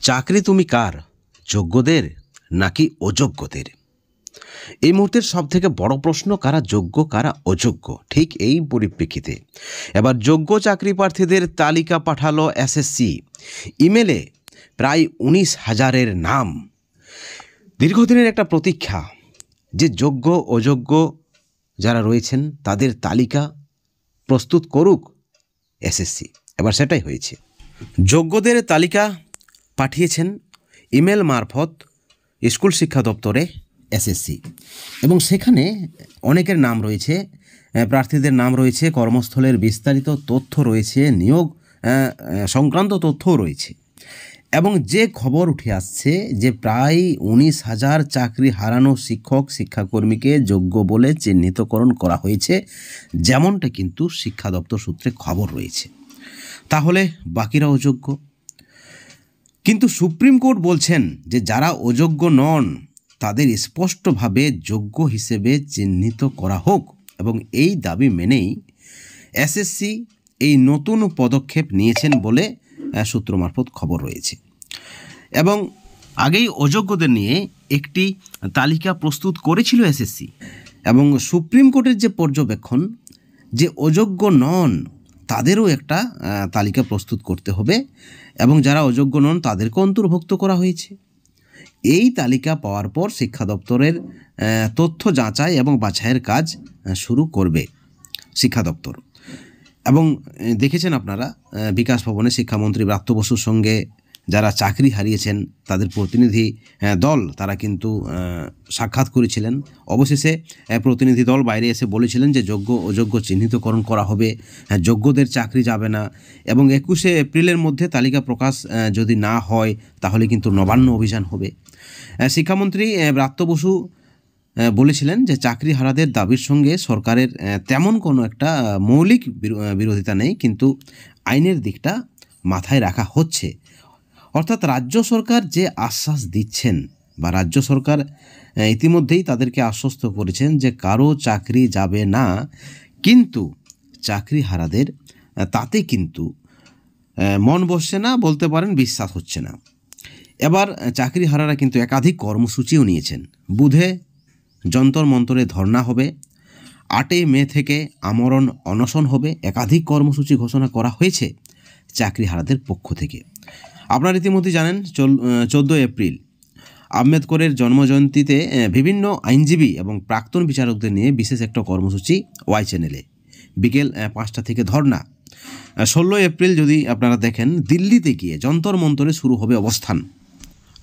চাকরি তুমি কার, যোগ্যদের নাকি অযোগ্যদের? এই মুহূর্তের সবথেকে বড় প্রশ্ন, কারা যোগ্য কারা অযোগ্য। ঠিক এই পরিপ্রেক্ষিতে এবার যোগ্য চাকরি প্রার্থীদের তালিকা পাঠালো এসএসসি। ইমেলে প্রায় 19,000-এর নাম। দীর্ঘদিনের একটা প্রতীক্ষা যে যোগ্য অযোগ্য যারা রয়েছেন তাদের তালিকা প্রস্তুত করুক এসএসসি। এবার সেটাই হয়েছে। যোগ্যদের তালিকা পাঠিয়েছেন ইমেল মারফত স্কুল শিক্ষা দপ্তরে এসএসসি, এবং সেখানে অনেকের নাম রয়েছে, প্রার্থীদের নাম রয়েছে, কর্মস্থলের বিস্তারিত তথ্য রয়েছে, নিয়োগ সংক্রান্ত তথ্যও রয়েছে। এবং যে খবর উঠে আসছে যে প্রায় 19,000 চাকরি হারানো শিক্ষক শিক্ষাকর্মীকে যোগ্য বলে চিহ্নিতকরণ করা হয়েছে, যেমনটা কিন্তু শিক্ষা দপ্তর সূত্রে খবর রয়েছে। তাহলে বাকিরা অযোগ্য? কিন্তু সুপ্রিম কোর্ট বলছেন যে যারা অযোগ্য নন তাদের স্পষ্টভাবে যোগ্য হিসেবে চিহ্নিত করা হোক, এবং এই দাবি মেনেই এসএসসি এই নতুন পদক্ষেপ নিয়েছেন বলে সূত্র মারফত খবর রয়েছে। এবং আগেই অযোগ্যদের নিয়ে একটি তালিকা প্রস্তুত করেছিল এসএসসি, এবং সুপ্রিম কোর্টের যে পর্যবেক্ষণ যে অযোগ্য নন তাদেরও একটা তালিকা প্রস্তুত করতে হবে, এবং যারা অযোগ্য নন তাদেরকে অন্তর্ভুক্ত করা হয়েছে। এই তালিকা পাওয়ার পর শিক্ষা দপ্তরের তথ্য যাচাই এবং বাছাইয়ের কাজ শুরু করবে শিক্ষা দপ্তর। এবং দেখেছেন আপনারা, বিকাশ ভবনে শিক্ষামন্ত্রী ব্রাত্য বসুর সঙ্গে যারা চাকরি হারিয়েছেন তাদের প্রতিনিধি দল তারা কিন্তু সাক্ষাৎ করেছিলেন। অবশেষে প্রতিনিধি দল বাইরে এসে বলেছিলেন যে যোগ্য অযোগ্য চিহ্নিতকরণ করা হবে, যোগ্যদের চাকরি যাবে না, এবং 21শে এপ্রিলের মধ্যে তালিকা প্রকাশ যদি না হয় তাহলে কিন্তু নবান্ন অভিযান হবে। শিক্ষামন্ত্রী ব্রাত্য বসু বলেছিলেন যে চাকরি হারাদের দাবির সঙ্গে সরকারের তেমন কোনো একটা মৌলিক বিরোধিতা নেই, কিন্তু আইনের দিকটা মাথায় রাখা হচ্ছে। অর্থাৎ রাজ্য সরকার যে আশ্বাস দিচ্ছেন, বা রাজ্য সরকার ইতিমধ্যেই তাদেরকে আশ্বস্ত করেছেন যে কারো চাকরি যাবে না, কিন্তু চাকরি হারাদের তাতে কিন্তু মন বসছে না, বলতে পারেন বিশ্বাস হচ্ছে না। এবার চাকরি হারারা কিন্তু একাধিক কর্মসূচিও নিয়েছেন। বুধে যন্তর মন্তরে ধর্না হবে, 8 মে থেকে আমরণ অনশন হবে, একাধিক কর্মসূচি ঘোষণা করা হয়েছে চাকরি হারাদের পক্ষ থেকে। আপনারা ইতিমধ্যে জানেন 14 এপ্রিল আম্বেদকরের জন্মজয়ন্তীতে বিভিন্ন আইনজীবী এবং প্রাক্তন বিচারকদের নিয়ে বিশেষ একটা কর্মসূচি ওয়াই চ্যানেলে বিকেল 5টা থেকে ধর্না। 16 এপ্রিল যদি আপনারা দেখেন, দিল্লিতে গিয়ে যন্তর মন্তরে শুরু হবে অবস্থান।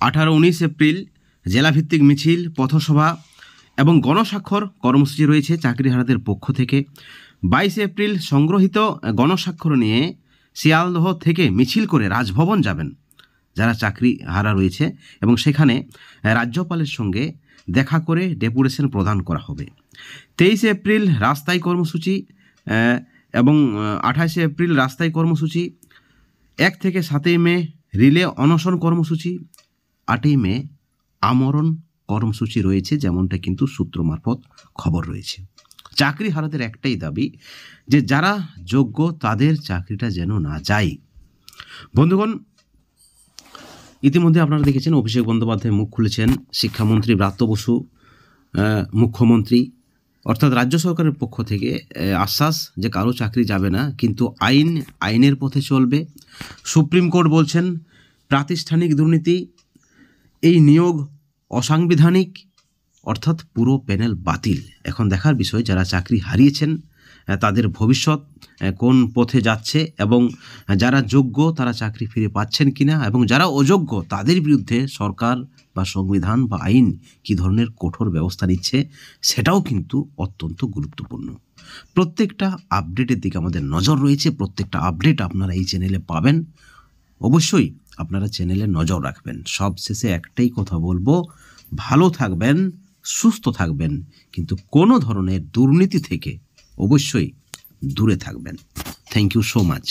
18-19 এপ্রিল জেলাভিত্তিক মিছিল, পথসভা এবং গণস্বাক্ষর কর্মসূচি রয়েছে চাকরিহারাদের পক্ষ থেকে। 22 এপ্রিল সংগ্রহীত গণস্বাক্ষর নিয়ে শিয়ালদহ থেকে মিছিল করে রাজভবন যাবেন যারা চাকরি হারা রয়েছে, এবং সেখানে রাজ্যপালের সঙ্গে দেখা করে ডেপুটেশন প্রদান করা হবে। 23 এপ্রিল রাস্তায় কর্মসূচি, এবং 28 এপ্রিল রাস্তায় কর্মসূচি। 1 থেকে 7 মে রিলে অনশন কর্মসূচি। 8 মে আমরণ কর্মসূচি রয়েছে, যেমনটা কিন্তু সূত্র মারফত খবর রয়েছে। চাকরি হারাদের একটাই দাবি যে যারা যোগ্য তাদের চাকরিটা যেন না যায়। বন্ধুগণ, ইতিমধ্যে আপনারা দেখেছেন অভিষেক বন্দ্যোপাধ্যায় মুখ খুলেছেন, শিক্ষামন্ত্রী ব্রাত্য বসু, মুখ্যমন্ত্রী, অর্থাৎ রাজ্য সরকারের পক্ষ থেকে আশ্বাস যে কারো চাকরি যাবে না, কিন্তু আইনের পথে চলবে। সুপ্রিম কোর্ট বলছেন প্রাতিষ্ঠানিক দুর্নীতি, এই নিয়োগ অসাংবিধানিক, অর্থাৎ পুরো প্যানেল বাতিল। এখন দেখার বিষয় যারা চাকরি হারিয়েছেন তাদের ভবিষ্যৎ কোন পথে যাচ্ছে, এবং যারা যোগ্য তারা চাকরি ফিরে পাচ্ছেন কিনা, এবং যারা অযোগ্য তাদের বিরুদ্ধে সরকার বা সংবিধান বা আইন কী ধরনের কঠোর ব্যবস্থা নিচ্ছে, সেটাও কিন্তু অত্যন্ত গুরুত্বপূর্ণ। প্রত্যেকটা আপডেটের দিকে আমাদের নজর রয়েছে, প্রত্যেকটা আপডেট আপনারা এই চ্যানেলে পাবেন। অবশ্যই আপনারা চ্যানেলে নজর রাখবেন। সবশেষে একটাই কথা বলবো, ভালো থাকবেন, সুস্থ থাকবেন, কিন্তু কোনো ধরনের দুর্নীতি থেকে অবশ্যই দূরে থাকবেন। Thank you so much.